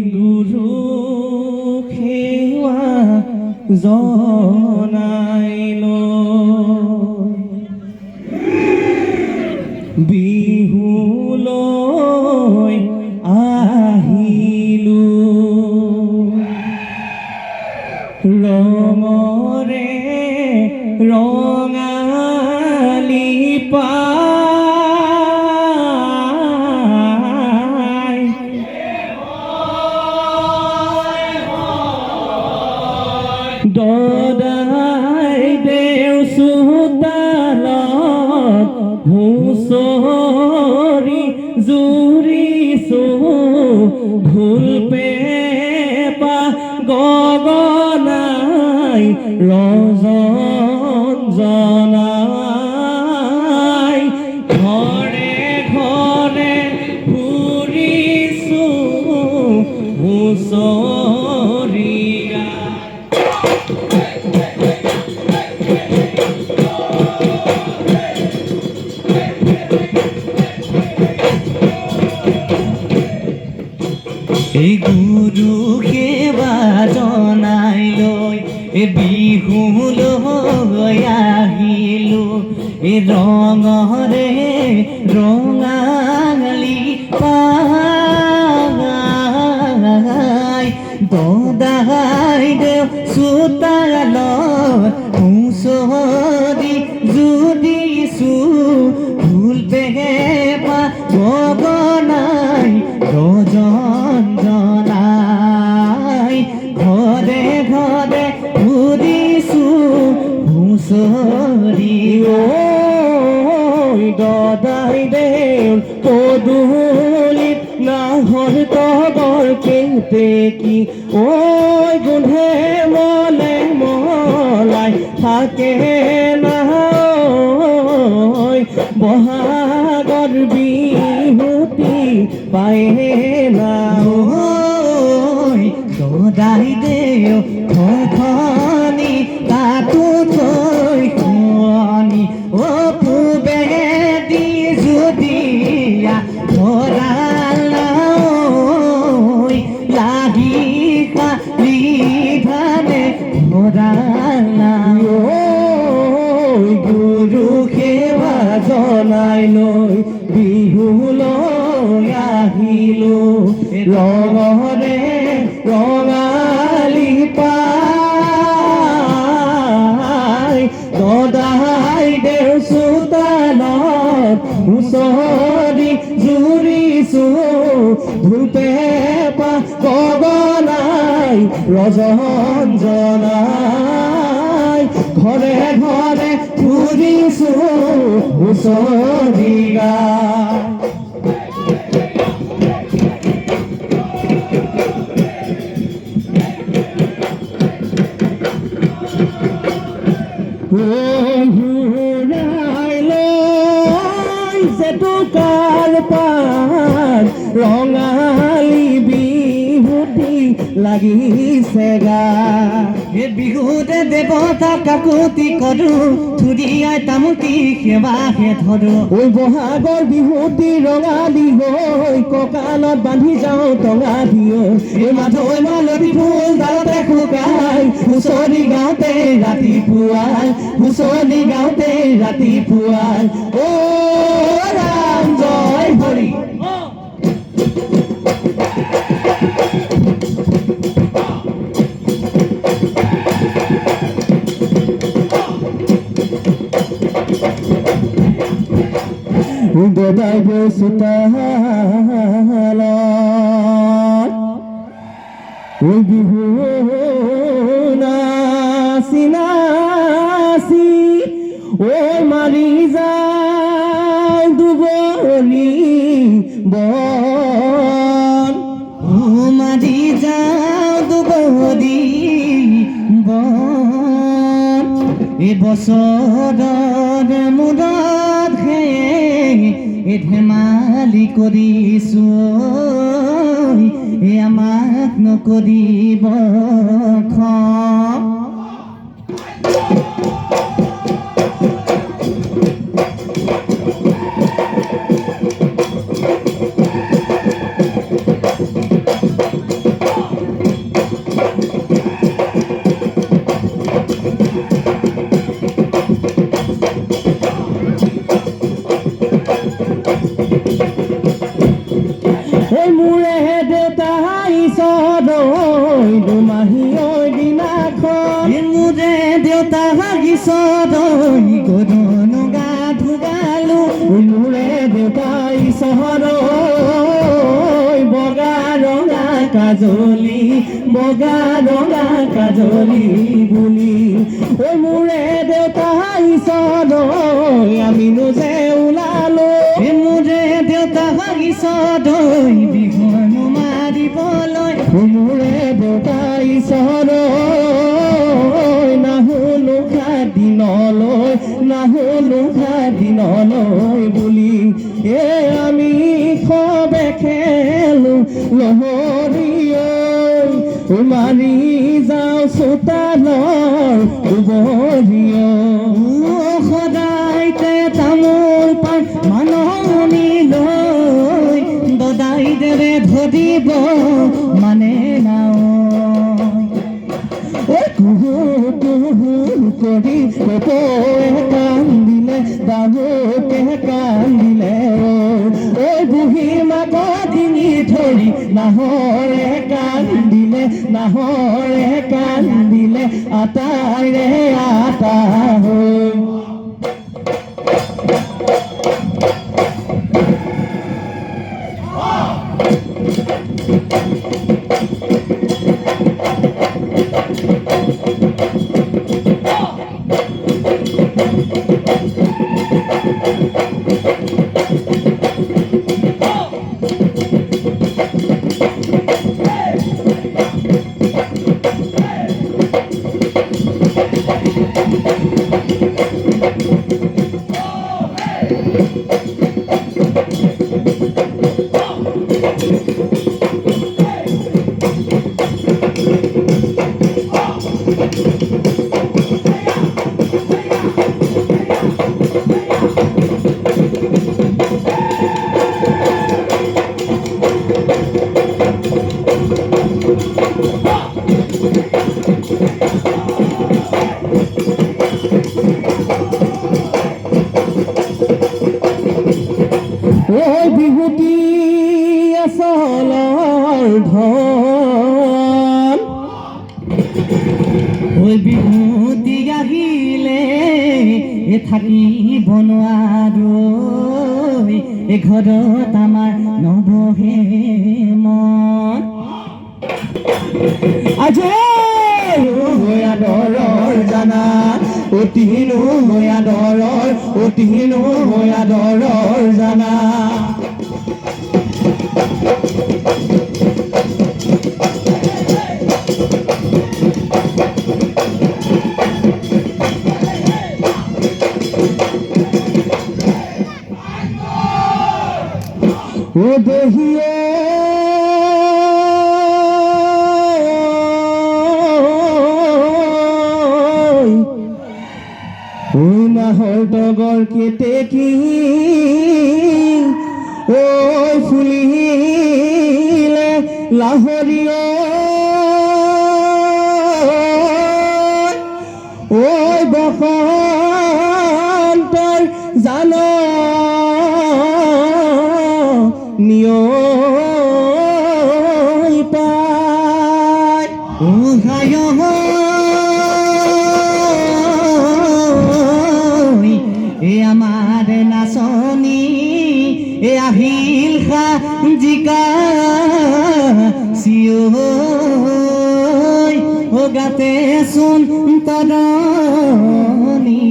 গুৰু সেৱা জনাইলো বিহুলৈ আহিলো ৰঙৰে ৰঙালী পাই দদাই দেও চোতালত হুঁচৰি জুৰিছো ঢোল পেঁপা গগনাই ৰজন জনাই ঘৰে ঘৰে ফুৰিছো হুঁচৰিয়া গুৰু সেৱা জনাই লৈ বিহুলৈ আহিলো ৰঙৰে ৰঙালী পাই দদাই দেও চোতালত হুঁচৰি জুৰিছো ঢোল পেঁপা গগনাই ৰজন জনাই ঘৰে ঘৰে ফুৰিছো হুঁচৰি দদাই দেও পদূলিত নাহৰ তগৰ কেতেকী ঐ গোন্ধে মলে মলাই থাকে নহয় বহাগৰ বিহুতি পায়ে না দদাই দেও খনি তাতো থৈ শুৱনি পূবে দি যদিয়া ভঁৰাল লাগি খালি ধানে ভঁৰাল গুৰু সেৱা জনাই লৈ বিহুলৈ আহিলো ৰঙৰে ৰঙালী পাই দদাই দেও চোতালত হুঁচৰি জুৰিছো ঢোল পেঁপা গগনাই ৰজন জনাই ঘৰে ঘৰে ফুৰিছো হুঁচৰি গাই জেতুকাৰ পাত ৰঙালী বিহুতি লাগিছে গা বিহুতে দেৱতা কাকুতি কৰো ধুৰিয়াই তামুতি সেৱাহে ধৰো বহাগৰ বিহুতি ৰঙালী হৈ কঁকালত বান্ধি যাওঁ টঙা দিও মাধৈ মালতী ফুল ডালতে শুকাই হুঁচৰি গাওঁতে ৰাতিপুৱাই হুঁচৰি গাওঁতে ৰাতিপুৱাই অ ৰাম জয় হৰি দদাই দেও চোতালত বিহু নাচি নাচি মাৰি যায় দুবৰি বন মাৰি যাওঁ দুবৰি বন এবছৰৰ মূৰত ধেমালি কৰিছো আমাক নকৰিব দেউতা ঈশ্বৰই গধন গা ধুগালো মোৰে দেউতা ঈশ্বৰই বগা ৰঙা কাজলি বুলি ঐ মোৰে দেউতা ঈশ্বৰই আমিনো যে ওলালো মোৰে দেউতা ঈশ্বৰই বিহুৱানো মাৰিবলৈ মোৰে দেউতা ঈশ্বৰই নাহলো দিনলৈ বুলি আমি খবে খেলো লহৰী মাৰি যাওঁ চোতালৰ গোবৰীয় সদায় তামোল পাণ মাননি লৈ দদাই দেৰে ধৰিব মানে নাও কৰি কান্দিলে দাবুকে কান্দিলে ঐ বুঢ়ী মাকৰ ডিঙি ধৰি নাহৰে কান্দিলে আটাইৰে আটা হৈ বিহুটি আচলৰ ধন বিহুটি আহিলে থাকিব নোৱাৰো ঘৰত আমাৰ নবহে মন আদৰৰ জানা অতিনো আদৰৰ জানা ও দেহিয়ে নাহৰ ডগৰ কেতেকী ঐ ফুলিলে লাহৰীয় ঐ বসন্তৰ জান নিয়ৈ পায় আমাৰ নাচনী আহিল জিকা চিঞৈ গাতে চোন তদনী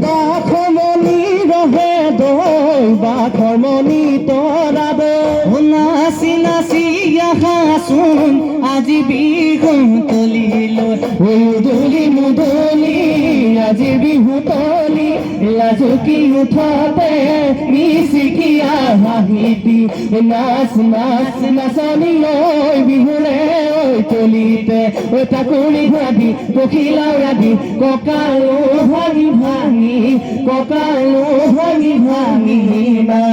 বাখমনি ৰহে দৈ বাখমনি তৰা দৈ নাচি আহাচোন আজি বিহু তলিলৈ মুদলি আজি বিহু তলি লাজুকি উঠতে মিচিকিয়া হাঁহিবি নাচনি ঐ বিহুৰে ঐ তলিতে তাকুৰি ঘাদি পখিলা ৰাধি কঁকালো ভাঙি না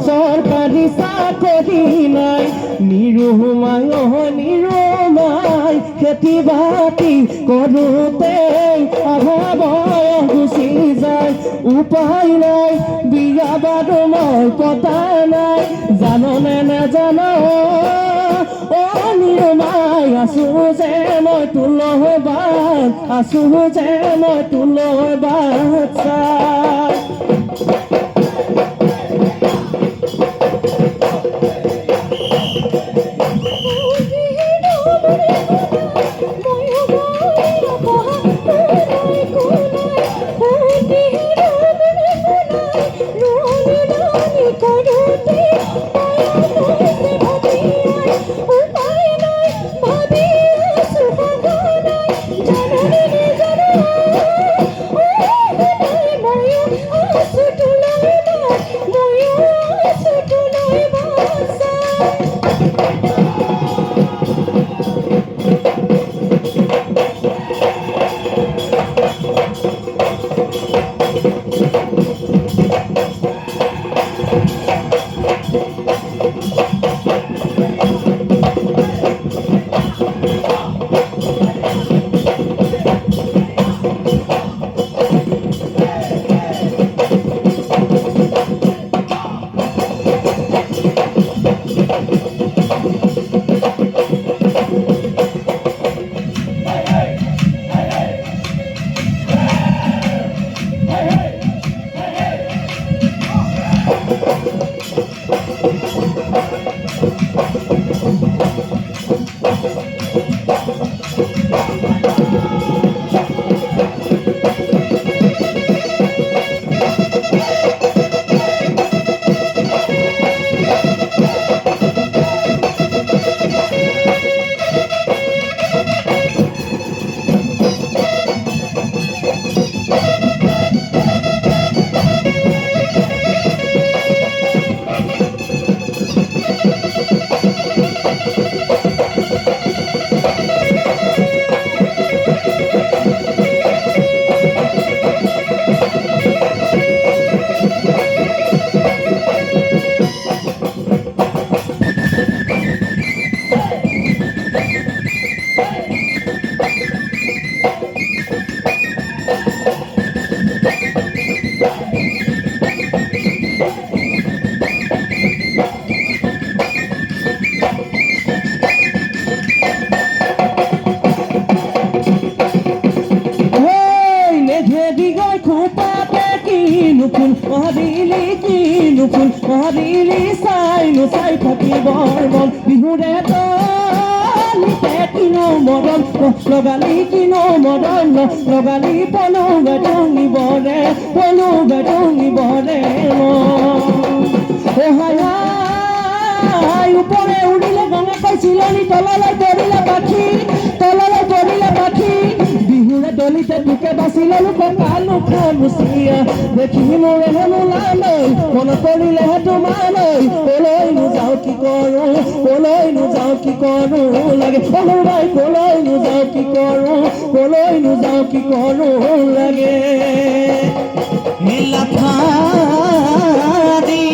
সৰকাৰি চাকৰি নাই নিৰুমাই খেতি বাতি কৰোঁতে আধা বয়স গুচি যায় উপায় নাই বিয়া বাৰু মই পতা নাই জাননে নাজানো নিৰুমাই আছো যে মই তোলৈ বাট আছো যে মই তোলৈ বাট চাই থাকিবৰ মন বিহুৰে তলিতে কিনো মৰম লগালি কিনো মৰম লগালি পলু বেটুঙিবৰে ওপৰে উৰিলে গঙে কৈ চিলনি তললৈ পৰিলে পাখি বিহুৰে দলিতে তোকে বাচি ললো কঁকালো খলুচিয়া দেখি মোৰে হেনুলালৈ মনত পৰিলেহে তোমালৈ কলৈনো যাওঁ কি কৰো লাগে সৰুবাই কলৈনো যাওঁ কি কৰো লাগে লাফা দি